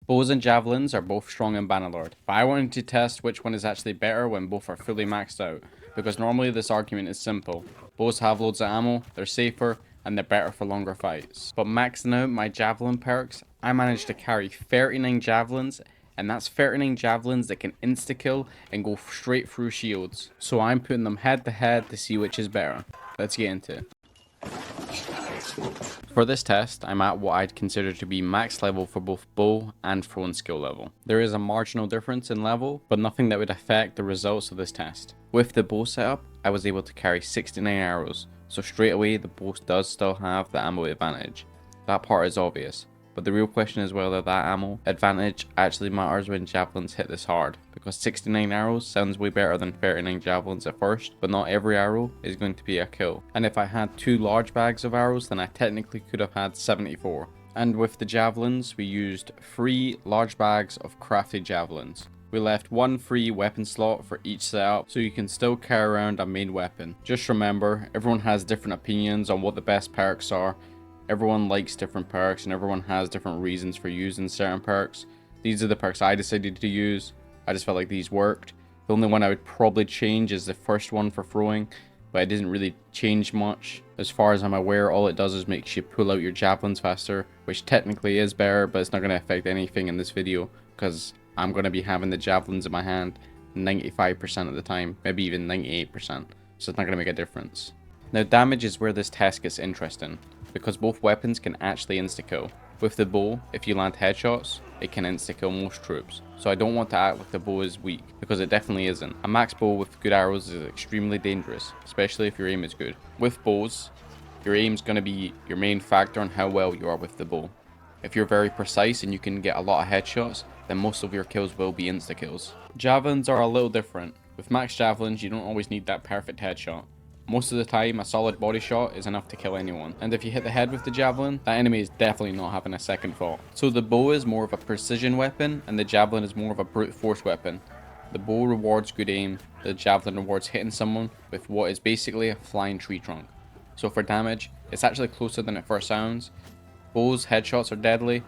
Bows and javelins are both strong in Bannerlord, but I wanted to test which one is actually better when both are fully maxed out, because normally this argument is simple. Bows have loads of ammo, they're safer, and they're better for longer fights. But maxing out my javelin perks, I managed to carry 39 javelins, and that's 39 javelins that can insta-kill and go straight through shields. So I'm putting them head to head to see which is better. Let's get into it. For this test, I'm at what I'd consider to be max level for both bow and throwing skill level. There is a marginal difference in level, but nothing that would affect the results of this test. With the bow setup, I was able to carry 69 arrows, so straight away the bow does still have the ammo advantage. That part is obvious, but the real question is whether that ammo advantage actually matters when javelins hit this hard, because 69 arrows sounds way better than 39 javelins at first, but not every arrow is going to be a kill. And if I had 2 large bags of arrows, then I technically could have had 74. And with the javelins, we used 3 large bags of crafted javelins. We left 1 free weapon slot for each setup, so you can still carry around a main weapon. Just remember, everyone has different opinions on what the best perks are. Everyone likes different perks and everyone has different reasons for using certain perks. These are the perks I decided to use. I just felt like these worked. The only one I would probably change is the first one for throwing, but it didn't really change much. As far as I'm aware, all it does is makes you pull out your javelins faster, which technically is better, but it's not going to affect anything in this video because I'm going to be having the javelins in my hand 95% of the time, maybe even 98%, so it's not going to make a difference. Now damage is where this test gets interesting, because both weapons can actually insta-kill. With the bow, if you land headshots, it can insta-kill most troops, so I don't want to act like the bow is weak, because it definitely isn't. A max bow with good arrows is extremely dangerous, especially if your aim is good. With bows, your aim is going to be your main factor on how well you are with the bow. If you're very precise and you can get a lot of headshots, then most of your kills will be insta-kills. Javelins are a little different. With max javelins, you don't always need that perfect headshot. Most of the time, a solid body shot is enough to kill anyone, and if you hit the head with the javelin, that enemy is definitely not having a second thought. So the bow is more of a precision weapon, and the javelin is more of a brute force weapon. The bow rewards good aim, the javelin rewards hitting someone with what is basically a flying tree trunk. So for damage, it's actually closer than it first sounds. Bows headshots are deadly,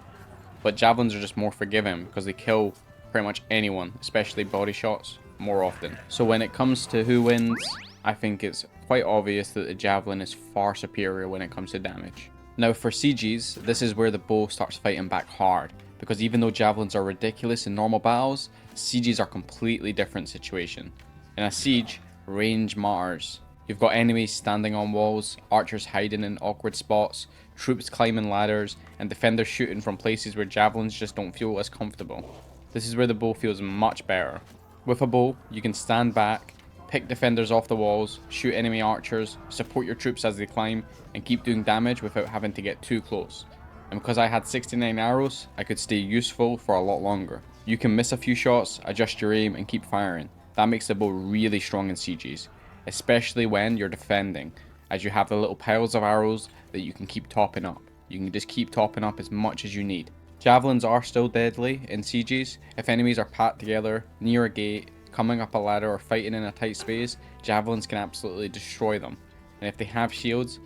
but javelins are just more forgiving because they kill pretty much anyone, especially body shots, more often. So when it comes to who wins, I think it's quite obvious that the javelin is far superior when it comes to damage. Now for sieges, this is where the bow starts fighting back hard, because even though javelins are ridiculous in normal battles, sieges are a completely different situation. In a siege, range matters. You've got enemies standing on walls, archers hiding in awkward spots, troops climbing ladders, and defenders shooting from places where javelins just don't feel as comfortable. This is where the bow feels much better. With a bow, you can stand back, pick defenders off the walls, shoot enemy archers, support your troops as they climb, and keep doing damage without having to get too close. And because I had 69 arrows, I could stay useful for a lot longer. You can miss a few shots, adjust your aim, and keep firing. That makes the bow really strong in sieges, especially when you're defending, as you have the little piles of arrows that you can keep topping up. You can just keep topping up as much as you need. Javelins are still deadly in sieges. If enemies are packed together near a gate, coming up a ladder, or fighting in a tight space, javelins can absolutely destroy them. And if they have shields,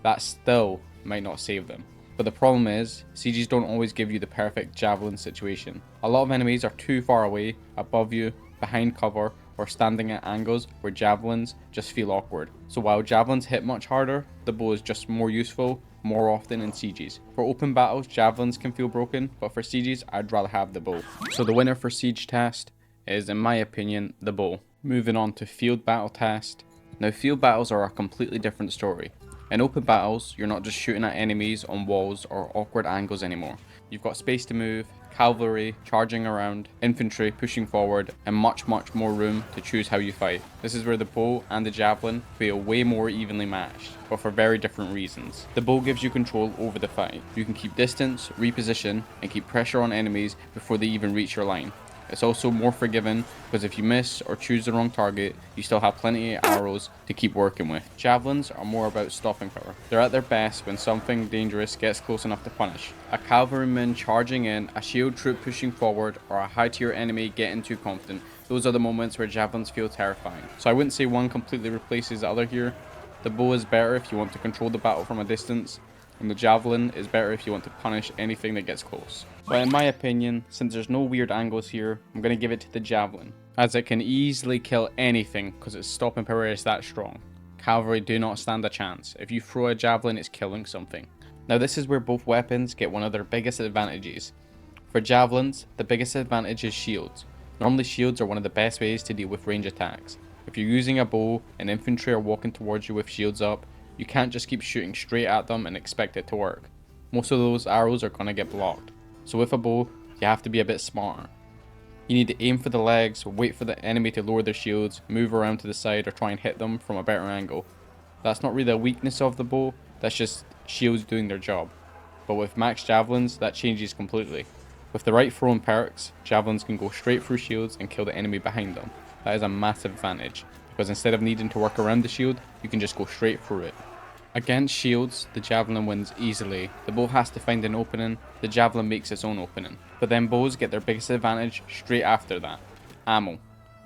that still might not save them. But the problem is, sieges don't always give you the perfect javelin situation. A lot of enemies are too far away, above you, behind cover, or standing at angles where javelins just feel awkward. So while javelins hit much harder, the bow is just more useful more often in sieges. For open battles, javelins can feel broken, but for sieges, I'd rather have the bow. So the winner for siege test is, in my opinion, the bow. Moving on to field battle test. Now field battles are a completely different story. In open battles, you're not just shooting at enemies on walls or awkward angles anymore. You've got space to move, cavalry charging around, infantry pushing forward, and much more room to choose how you fight. This is where the bow and the javelin feel way more evenly matched, but for very different reasons. The bow gives you control over the fight. You can keep distance, reposition, and keep pressure on enemies before they even reach your line. It's also more forgiving because if you miss or choose the wrong target, you still have plenty of arrows to keep working with. Javelins are more about stopping power. They're at their best when something dangerous gets close enough to punish. A cavalryman charging in, a shield troop pushing forward, or a high tier enemy getting too confident. Those are the moments where javelins feel terrifying. So I wouldn't say one completely replaces the other here. The bow is better if you want to control the battle from a distance. and the javelin is better if you want to punish anything that gets close. But in my opinion, since there's no weird angles here, I'm going to give it to the javelin, as it can easily kill anything because its stopping power is that strong. Cavalry do not stand a chance. If you throw a javelin, it's killing something. Now this is where both weapons get one of their biggest advantages. For javelins, the biggest advantage is shields. Normally shields are one of the best ways to deal with range attacks. If you're using a bow and infantry are walking towards you with shields up, you can't just keep shooting straight at them and expect it to work. Most of those arrows are going to get blocked. So with a bow, you have to be a bit smarter. You need to aim for the legs, wait for the enemy to lower their shields, move around to the side or try and hit them from a better angle. That's not really a weakness of the bow, that's just shields doing their job. But with max javelins, that changes completely. With the right throw and perks, javelins can go straight through shields and kill the enemy behind them. That is a massive advantage, because instead of needing to work around the shield, you can just go straight through it. Against shields, the javelin wins easily. The bow has to find an opening, the javelin makes its own opening. But then bows get their biggest advantage straight after that. Ammo.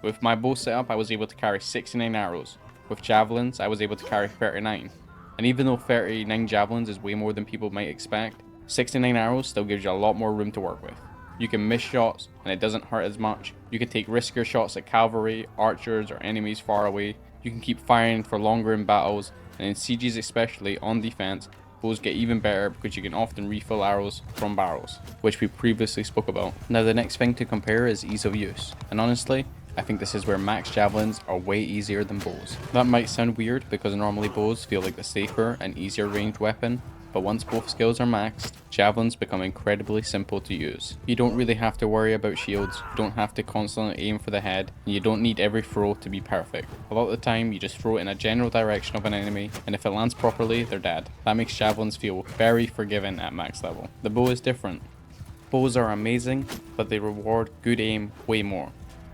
With my bow setup, I was able to carry 69 arrows. With javelins, I was able to carry 39. And even though 39 javelins is way more than people might expect, 69 arrows still gives you a lot more room to work with. You can miss shots, and it doesn't hurt as much. You can take riskier shots at cavalry, archers, or enemies far away. You can keep firing for longer in battles, and in sieges especially, on defense, bows get even better because you can often refill arrows from barrels, which we previously spoke about. Now the next thing to compare is ease of use, and honestly, I think this is where max javelins are way easier than bows. That might sound weird because normally bows feel like the safer and easier ranged weapon, but once both skills are maxed, javelins become incredibly simple to use. You don't really have to worry about shields, you don't have to constantly aim for the head, and you don't need every throw to be perfect. A lot of the time, you just throw it in a general direction of an enemy, and if it lands properly, they're dead. That makes javelins feel very forgiving at max level. The bow is different. Bows are amazing, but they reward good aim way more.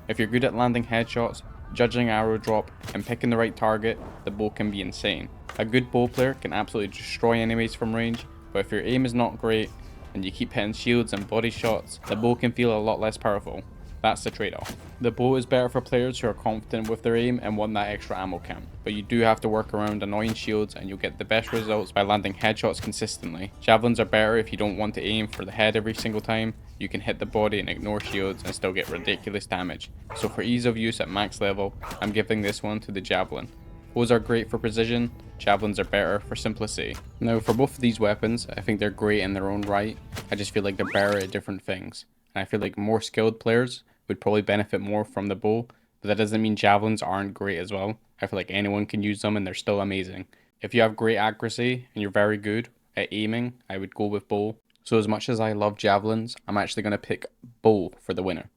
If you're good at landing headshots, judging arrow drop, and picking the right target, the bow can be insane. A good bow player can absolutely destroy enemies from range, but if your aim is not great, and you keep hitting shields and body shots, the bow can feel a lot less powerful. That's the trade-off. The bow is better for players who are confident with their aim and want that extra ammo count, but you do have to work around annoying shields and you'll get the best results by landing headshots consistently. Javelins are better if you don't want to aim for the head every single time. You can hit the body and ignore shields and still get ridiculous damage. So for ease of use at max level, I'm giving this one to the javelin. Bows are great for precision, javelins are better for simplicity. Now for both of these weapons, I think they're great in their own right. I just feel like they're better at different things. And I feel like more skilled players would probably benefit more from the bow, but that doesn't mean javelins aren't great as well. I feel like anyone can use them and they're still amazing. If you have great accuracy and you're very good at aiming, I would go with bow. So as much as I love javelins, I'm actually going to pick bow for the winner.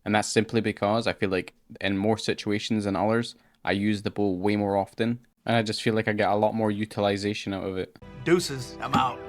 And that's simply because I feel like in more situations than others, I use the bow way more often, and I just feel like I get a lot more utilization out of it. Deuces, I'm out.